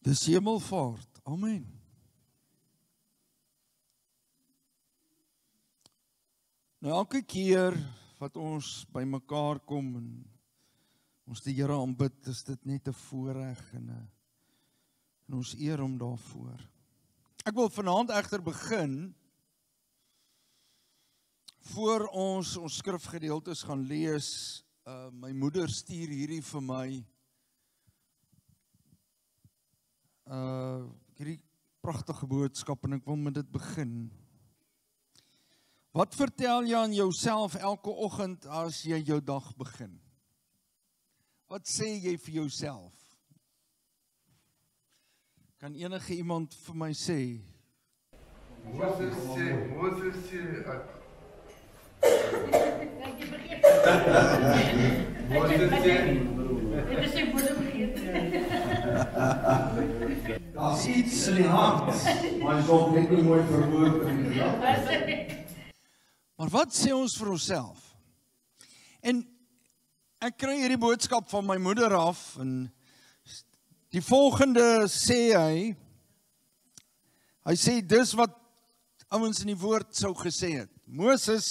Dis hemelvaart. Amen. Nou elke keer wat ons by mekaar kom en ons die Here aanbid, is dit net 'n voorreg en ons eer hom daarvoor. Ek wil vanaand egter begin, voor ons skrifgedeeltes gaan lees. My moeder stuur hierdie vir my, hierdie pragtige boodskap en ek wil met dit begin. Wat vertel jy aan jouself elke oggend as jy jou dag begin? Wat sê jy vir jouself? Kan enige iemand vir my sê? Moses sê, Daar's iets in die hart, maar is ook net nie mooi verwoord nie. Maar wat sê ons vir onsself? En ek kry hierdie boodskap van my moeder af en die volgende sê hy sê dis wat ouens in die woord sou gesê het. Moses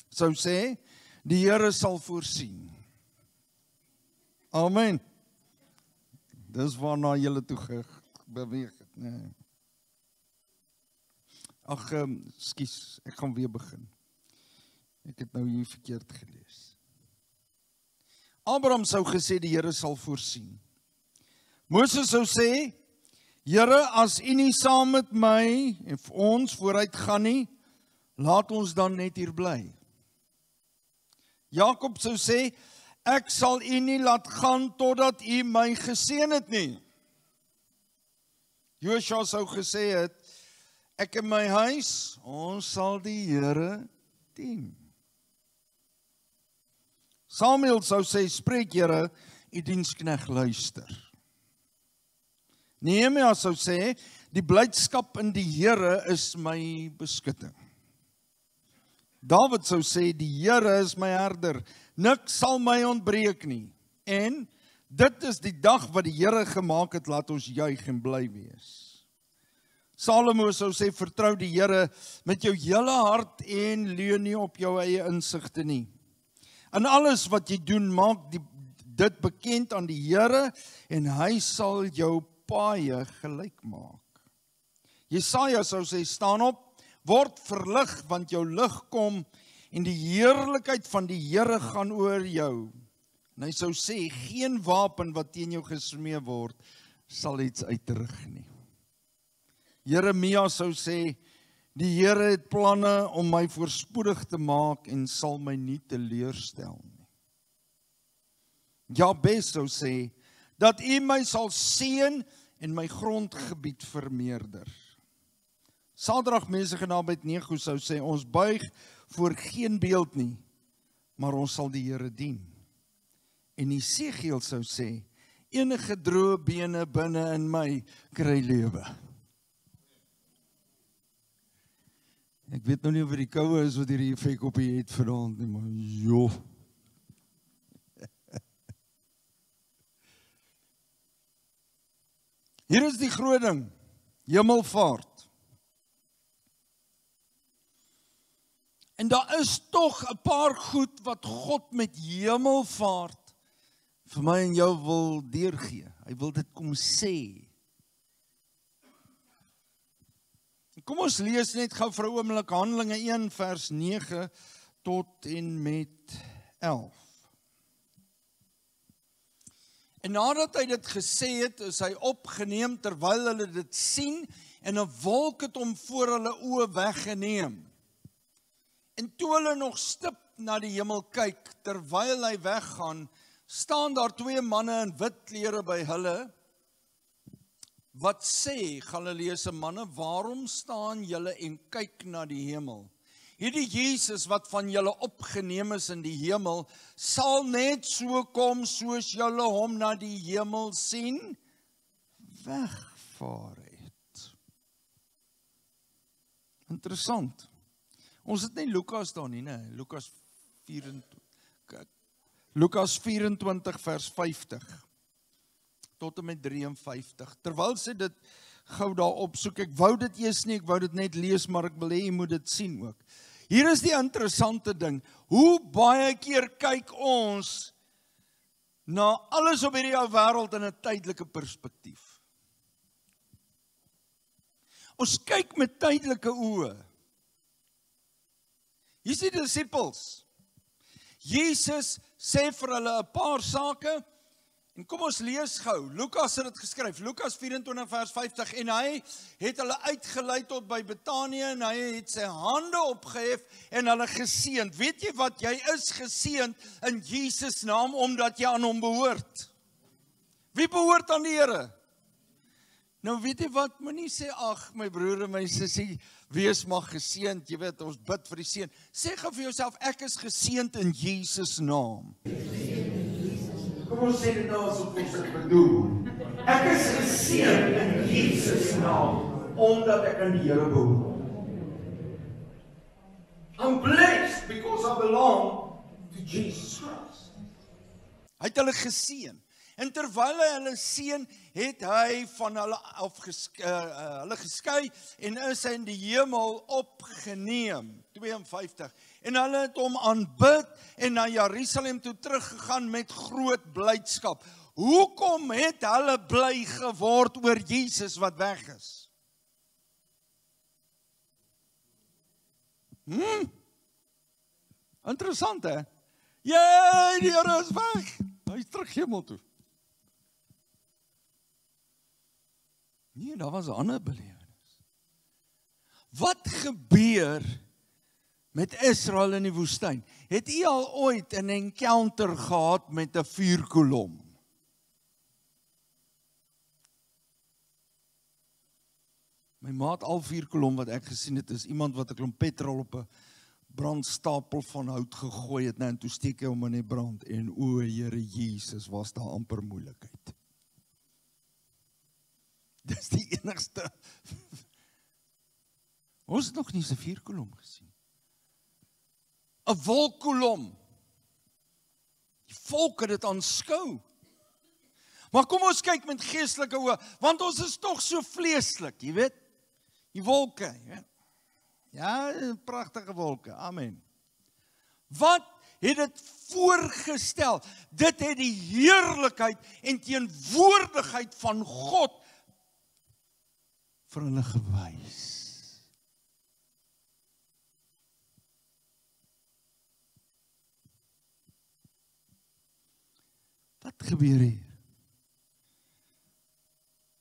sou sê, die Here sal voorsien. Amen. Dis waarna julle toe beweeg het. Nee. Ag, skus, ek gaan weer begin. Ek het nou hier verkeerd gelees. Abraham sou gesê, die Here sal voorsien. Moses sou sê, Here, as U nie saam met my en vir ons vooruit gaan nie, laat ons dan net hier bly. Jakob sou sê, ek sal U nie laat gaan totdat U my geseën het nie. Joshua sou gesê het, ek en my huis, ons sal die Here dien. Samuel sou sê, spreek Here, U diensknegt luister. Nehemia sou sê, die blydskap in die Here is my beskutting. Dawid sou sê, die Here is my herder, niks sal my ontbreek nie. En dit is die dag wat die Here gemaak het, laat ons juig en bly wees. Salomo sou sê, vertrou die Here met jou hele hart en leun nie op jou eie insigte nie. In alles wat jy doen, maak dit bekend aan die Here en hy sal jou paaie gelyk maak. Jesaja sou sê, staan op, word verlig, want jou lig kom en die heerlikheid van die Here gaan oor jou. En hy sou sê, geen wapen wat teen jou gesmee word, sal iets uitrig nie. Jeremia sou sê, die Here het planne om my voorspoedig te maak en sal my nie teleurstel nie. Jabes sou sê, dat U my sal seën en my grondgebied vermeerder. Sadrag, Mesach en Abednego sou sê, ons buig voor geen beeld nie, maar ons sal die Here dien. En Esegiel sou sê, enige droë bene binne in my kry lewe. Ek weet nou nie of die koue is wat hierdie effek op die het vanaand nie, maar joh. Hier is die groot ding, hemelvaart. En daar is tog 'n paar goed wat God met hemelvaart vir my en jou wil deurgee. Hy wil dit kom sê. Kom ons lees net gou vir 'n oomblik Handelinge 1 vers 9 tot en met 11. En nadat hy dit gesê het, is hy opgeneem terwyl hulle dit sien en 'n wolk het hom voor hulle oë weggeneem. En toe hulle nog stip na die hemel kyk, terwyl hy weggaan, staan daar 2 manne in wit klere by hulle, wat sê, Galileese manne, waarom staan julle en kyk na die hemel? Hierdie Jesus wat van julle opgeneem is in die hemel, sal net so kom soos julle hom na die hemel sien, wegvaar het. Interessant. Ons het nie Lukas daar nie, nee. Lukas 24 vers 50. tot en met 53. Terwyl sy dit gou daar opsoek, ek wou dit eers nie, ek wou dit net lees, maar ek wil hê jy moet dit sien ook. Hier is die interessante ding, hoe baie keer kyk ons na alles op hierdie ou wêreld in 'n tydelike perspektief. Ons kyk met tydelike oë. Hier is die disippels. Jesus sê vir hulle 'n paar sake, en kom ons lees gou. Lukas het dit geskryf, Lukas 24 vers 50, en hy het hulle uitgelei tot by Betanië, en hy het sy hande opgehef en hulle geseënd. Weet jy wat, jy is geseënd in Jesus naam, omdat jy aan hom behoort. Wie behoort aan die Here? Nou weet jy wat, moenie sê, ag my broer en my sussie, wees mag geseënd, jy weet, ons bid vir die seën. Sê gou vir jouself, ek is geseënd in Jesus naam. Kom ons sê dit nou asof ons dit bedoel. Ek is geseënd in Jesus naam, omdat ek aan die Here behoort. I'm blessed because I belong to Jesus Christ. Hy het hulle geseën. En terwyl hy hulle seën, het hy van hulle hulle geskei en is hy in die hemel opgeneem. 52. En hulle het hom aanbid en na Jerusalem toe teruggegaan met groot blydskap. Hoekom het hulle bly geword oor Jesus wat weg is? Interessant, hè? Jee, die Here is weg. Hy is terug hemel toe. Nee, daar was 'n ander belewenis. Wat gebeur met Israel in die woestyn? Het u al ooit 'n encounter gehad met 'n vuurkolom? My maat al vuurkolom wat ek gesien het, is iemand wat 'n klomp petrol op 'n brandstapel van hout gegooi het, en toe steek hy hom in die brand, en o Here Jesus, was daar amper moeilikheid. Dis die enigste. Ons het nog nie so 'n vuurkolom gesien. 'n wolkkolom. Die volk het dit aanskou. Maar kom ons kyk met geestelike oë, want ons is tog so vleeslik, jy weet. Die wolke, jy weet. Ja, pragtige wolke. Amen. Wat het dit voorgestel? Dit het die heerlikheid en teenwoordigheid van God vir hulle gewys. Wat gebeur hier?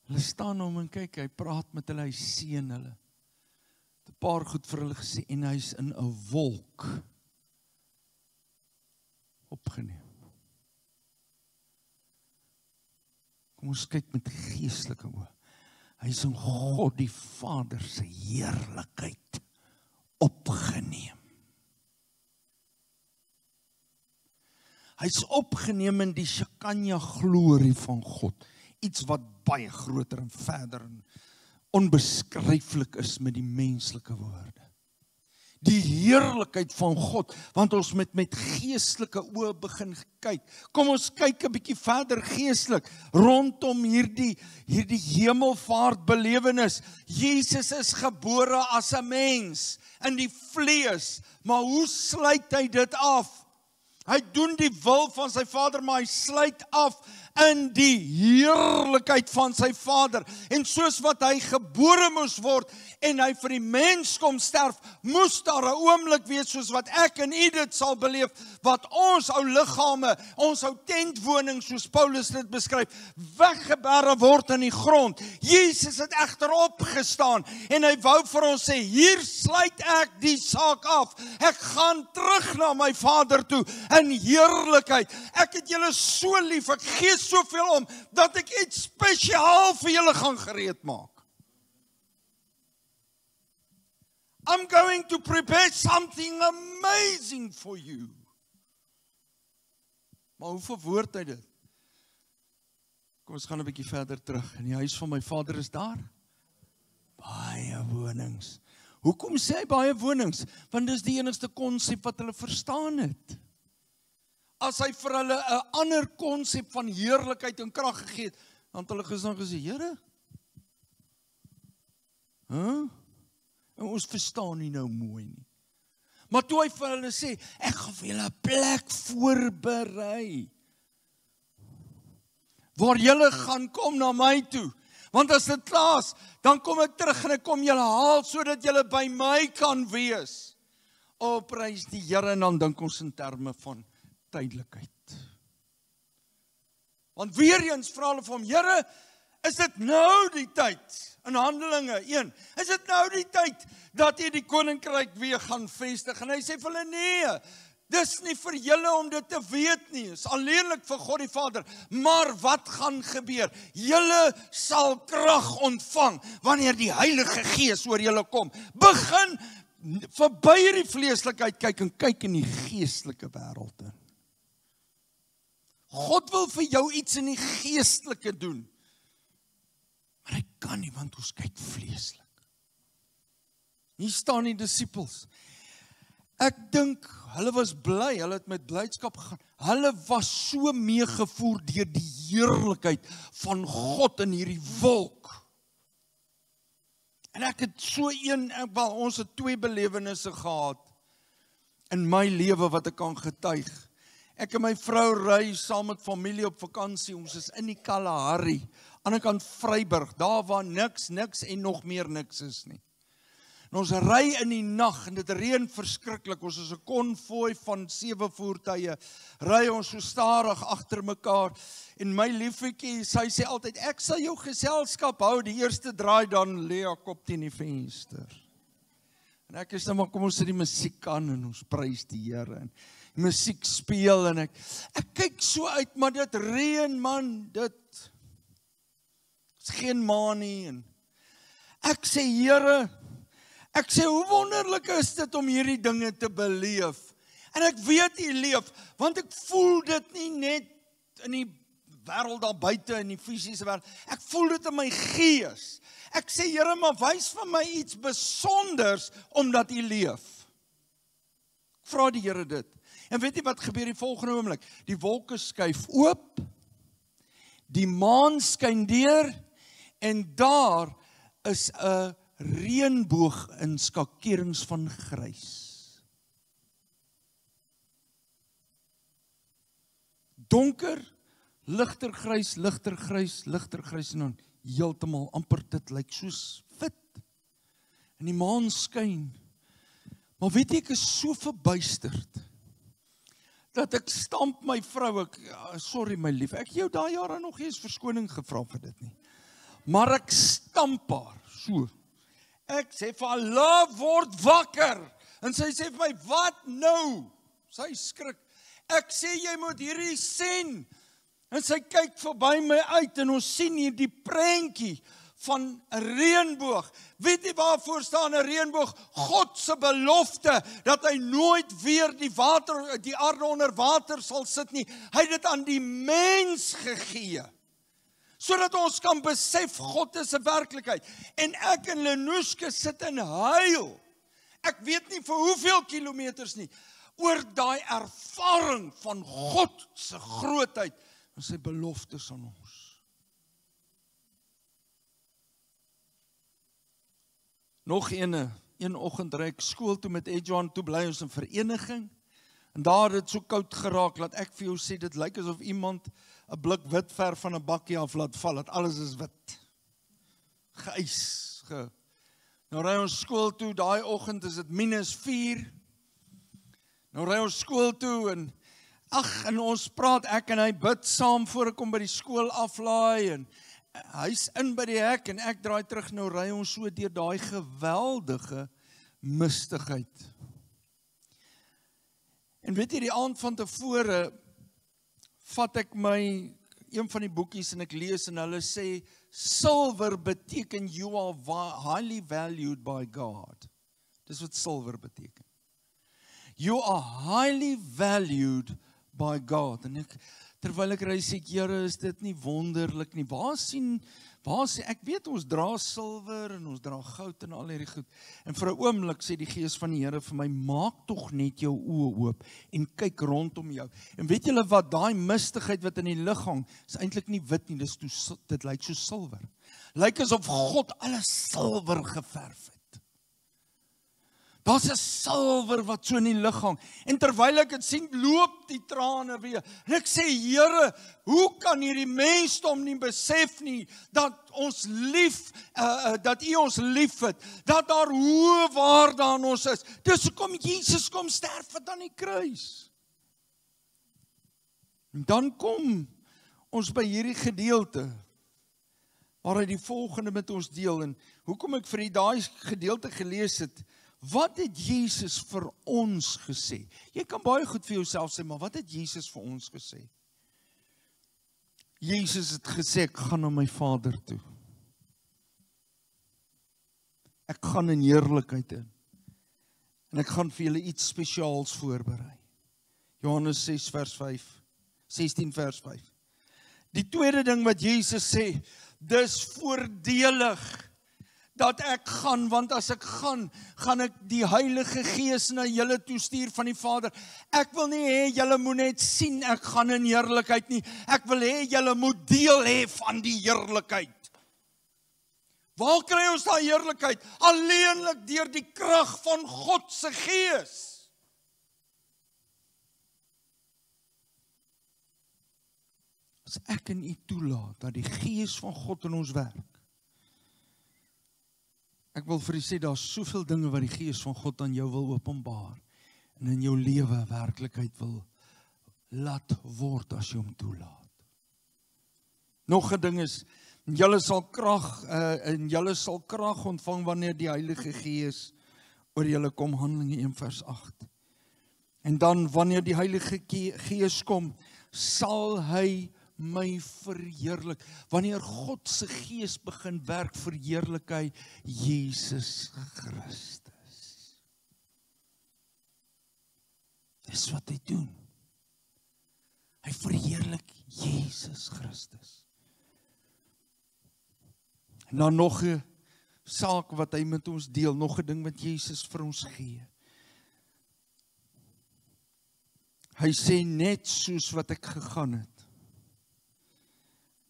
Hulle staan om en kyk, hy praat met hulle, hy seën hulle. 'n Paar goed vir hulle gesê, en hy's in 'n wolk opgeneem. Kom ons kyk met geestelike oë. Hy is in God die Vader se heerlikheid opgeneem. Hy is opgeneem in die Shekinah glorie van God. Iets wat baie groter en verder en onbeskryflik is met die menslike woorde. Die heerlikheid van God, want ons met geestelike oë begin kyk. Kom ons kyk 'n bietjie verder geestelik rondom hierdie hemelvaart belewenis. Jesus is gebore as 'n mens in die vlees, maar hoe sluit hy dit af? Hy doen die wil van sy Vader, maar hy sluit af in die heerlikheid van sy Vader. En soos wat hy gebore moes word en hy vir die mens kom sterf, moes daar 'n oomblik wees soos wat ek en u dit sal beleef, wat ons ou liggame, ons ou tentwoning, soos Paulus dit beskryf, weggebere word in die grond. Jesus het egter opgestaan en hy wou vir ons sê, hier sluit ek die saak af. Ek gaan terug na my Vader toe in heerlikheid. Ek het julle so lief, ek gee soveel om, dat ek iets spesiaal vir julle gaan gereed maak. I'm going to prepare something amazing for you. Maar hoe verwoord hy dit? Kom ons gaan 'n bietjie verder terug. In die huis van my Vader is daar baie wonings. Hoekom sê hy baie wonings? Want dis die enigste konsep wat hulle verstaan het. As hy vir hulle 'n ander konsep van heerlikheid en krag gegee het, Dan het hulle gesê, Here? En ons verstaan nie nou mooi nie. Maar toe hy vir hulle sê, ek gaan vir julle 'n plek voorberei. Waar julle gaan kom na my toe. Want as dit klaar is, dan kom ek terug en ek kom julle haal, sodat julle by my kan wees. Prys die Here, en dan dink ons in terme van tydelikheid. Want weer eens vra hulle vir hom, Here, is dit nou die tyd, in Handelinge 1, is dit nou die tyd, dat jy die koninkryk weer gaan vestig? En hy sê vir hulle, nee, dis nie vir julle om dit te weet nie, is alleenlik vir God die Vader, maar wat gaan gebeur? Julle sal krag ontvang, wanneer die Heilige Gees oor julle kom. Begin verby hierdie vleeslikheid kyk, en kyk in die geestelike wêreld in. God wil vir jou iets in die geestelike doen, maar hy kan nie, want ons kyk vleeslik. Hier staan die disippels. Ek dink, hulle was bly, hulle het met blydskap gegaan. Hulle was so meegevoer deur die heerlikheid van God in hierdie wolk. En ek het ons het 2 belewennisse gehad in my lewe wat ek kan getuig. Ek en my vrou ry saam met familie op vakansie, ons is in die Kalahari, aan die kant Vryburg, daar waar niks en nog meer niks is nie. En ons ry in die nag, en dit reën verskriklik, ons is 'n konvooi van 7 voertuie, ry ons so stadig agter mekaar, en my liefetjie, sy sê altyd, ek sal jou geselskap hou, die eerste draai, dan lê ek op teen die venster. En ek is nou maar, kom ons sit die musiek aan, en ons prys die Here, en musiek speel, en ek kyk so uit, maar dit reën man, dit is geen maan nie, en ek sê, Here, ek sê, hoe wonderlik is dit om hierdie dinge te beleef, en ek weet U leef, want ek voel dit nie net in die wêreld daar buite, in die fisiese wêreld, ek voel dit in my gees, ek sê, Here, maar wys vir my iets besonders, omdat U leef. Ek vra die Here dit, en weet jy wat gebeur die volgende oomblik? Die wolke skuif oop, die maan skyn deur, en daar is 'n reënboog in skakerings van grys. Donker, ligter grys, ligter grys, ligter grys, en dan heeltemal amper dit lyk soos wit. En die maan skyn. Maar weet jy, ek is so verbuisterd, dat ek stamp my vrou, sorry my lief, ek jou daai jare nog eens verskoning gevra vir dit nie. Maar ek stamp haar, so. Ek sê vir haar, "Love, word wakker." En sy sê vir my, "Wat nou?" Sy skrik. Ek sê, "Jy moet hierdie sien." En sy kyk verby my uit, en ons sien hier die prentjie van 'n reënboog. Weet jy waarvoor staan 'n reënboog? God se belofte, dat hy nooit weer die aarde onder water sal sit nie. Hy het dit aan die mens gegee, sodat ons kan besef, God is 'n werklikheid. En ek en Lenooske sit en huil. Ek weet nie vir hoeveel kilometers nie, oor daai ervaring van God se grootheid, en sy beloftes aan ons. Nog een oggend ry ek skool toe met Edjohan, toe bly ons in vereniging, en daar het dit so koud geraak, dat ek vir jou sê, dit lyk asof iemand 'n blik wit verf van 'n bakkie af laat val, dat alles is wit. Geys. Nou ry ons skool toe, daai oggend is dit -4. Nou ry ons skool toe, en ons praat, ek en hy bid saam voor ek kom by die skool aflaai, en hy's in by die hek, en ek draai terug, nou ry ons so deur daai geweldige mistigheid. En weet jy, die aand van tevore, vat ek my, een van die boekies, en ek lees, en hulle sê, silver beteken, you are highly valued by God. Dis wat silver beteken. You are highly valued by God. En Terwyl ek ry, sê ek, Here, is dit nie wonderlik nie? Waar sien, ek weet ons dra silwer en ons dra goud en al hierdie goed. En vir 'n oomblik sê die Gees van die Here vir my, maak tog net jou oë oop en kyk rondom jou. En weet julle wat, daai mistigheid wat in die lug hang, is eintlik nie wit nie, dit lyk so silwer. Lyk asof God alles silwer geverf het. Daar's 'n silwer wat so in die lug hang. En terwyl ek dit sien, loop die trane weer. En ek sê, Here, hoe kan hierdie mensdom nie besef nie dat ons dat U ons liefhet, dat daar hoë waarde aan ons is. Dis hoekom Jesus kom sterf het aan die kruis. En dan kom ons by hierdie gedeelte waar hy die volgende met ons deel. En hoekom ek vir daai gedeelte gelees het, wat het Jesus vir ons gesê? Jy kan baie goed vir jouself sê, maar wat het Jesus vir ons gesê? Jesus het gesê, ek gaan na my Vader toe. Ek gaan in heerlikheid in. En ek gaan vir julle iets spesiaals voorberei. Johannes 16 vers 5. Die tweede ding wat Jesus sê, dis voordelig dat ek gaan, want as ek gaan ek die Heilige Gees na julle toestuur van die Vader. Ek wil nie hê julle moet net sien ek gaan in heerlikheid nie. Ek wil hê julle moet deel hê van die heerlikheid. Waar kry ons daai heerlikheid? Alleenlik deur die krag van God se Gees. As ek en u toelaat dat die Gees van God in ons werk, ek wil vir u sê, daar is soveel dinge wat die Gees van God aan jou wil openbaar en in jou lewe werklikheid wil laat word as jy hom toelaat. Nog 'n ding is, julle sal krag ontvang wanneer die Heilige Gees oor julle kom, Handelinge 1 vers 8. En dan wanneer die Heilige Gees kom, sal hy my verheerlik. Wanneer God se Gees begin werk, verheerlik hy Jesus Christus. Dis wat hy doen. Hy verheerlik Jesus Christus. En dan nog 'n saak wat hy met ons deel, nog 'n ding wat Jesus vir ons gee. Hy sê, net soos wat ek gegaan het,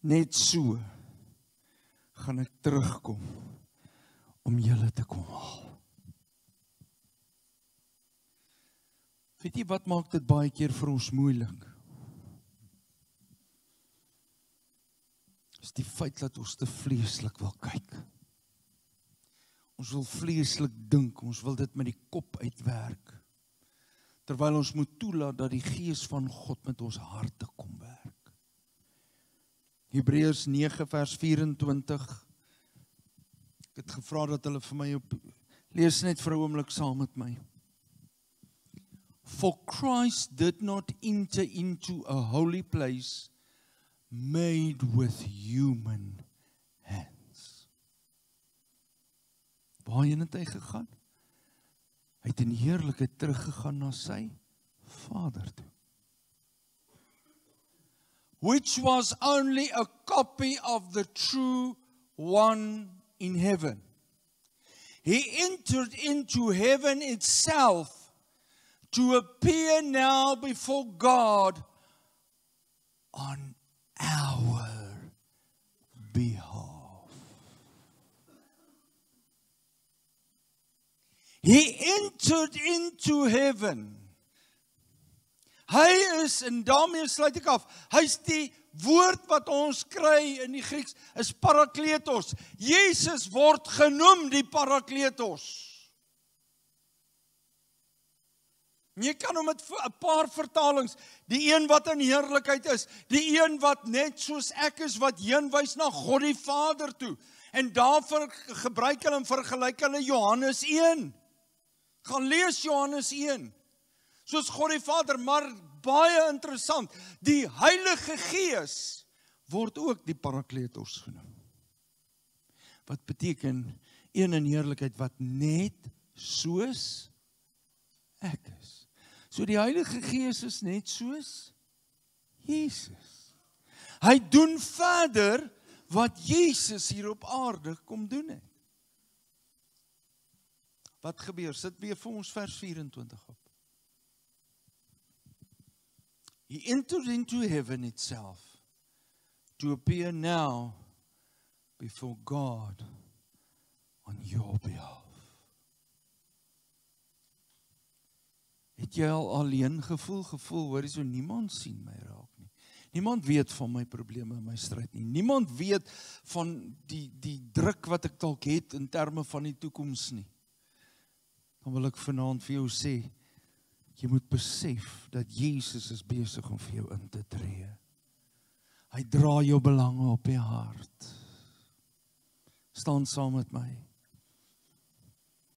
net so gaan ek terugkom om julle te kom haal. Weet jy wat maak dit baie keer vir ons moeilik? Is die feit dat ons te vleeslik wil kyk. Ons wil vleeslik dink, ons wil dit met die kop uitwerk. Terwyl ons moet toelaat dat die Gees van God met ons harte kom werk. Hebreërs 9 vers 24. Ek het gevra dat hulle vir my lees net vir 'n oomblik saam met my. For Christ did not enter into a holy place made with human hands. Waarheen het hy gegaan? Hy het in heerlikheid teruggegaan na sy Vader toe. Which was only a copy of the true one in heaven. He entered into heaven itself to appear now before God on our behalf. He entered into heaven. Hy is, en daarmee sluit ek af, hy is die woord wat ons kry in die Grieks, is parakletos. Jesus word genoem die parakletos. Jy kan hom met 'n paar vertalings, die een wat in heerlikheid is, die een wat net soos ek is, wat heenwys na God die Vader toe. En daarvoor gebruik hulle en vergelyk hulle Johannes 1. Gaan lees Johannes 1. Soos God die Vader, maar baie interessant, die Heilige Gees word ook die Parakletos genoem. Wat beteken een in heerlikheid wat net soos ek is. So die Heilige Gees is net soos Jesus. Hy doen verder wat Jesus hier op aarde kom doen het. Wat gebeur? Sit weer vir ons vers 24 op. He entered into heaven itself to appear now before God on your behalf. Het jy al alleen gevoel, hoor jy so, niemand sien my raak nie. Niemand weet van my probleme en my stryd nie. Niemand weet van die druk wat ek dalk het in terme van die toekoms nie. Dan wil ek vanaand vir jou sê, jy moet besef dat Jesus is besig om vir jou in te tree. Hy dra jou belange op die hart. Staan saam met my.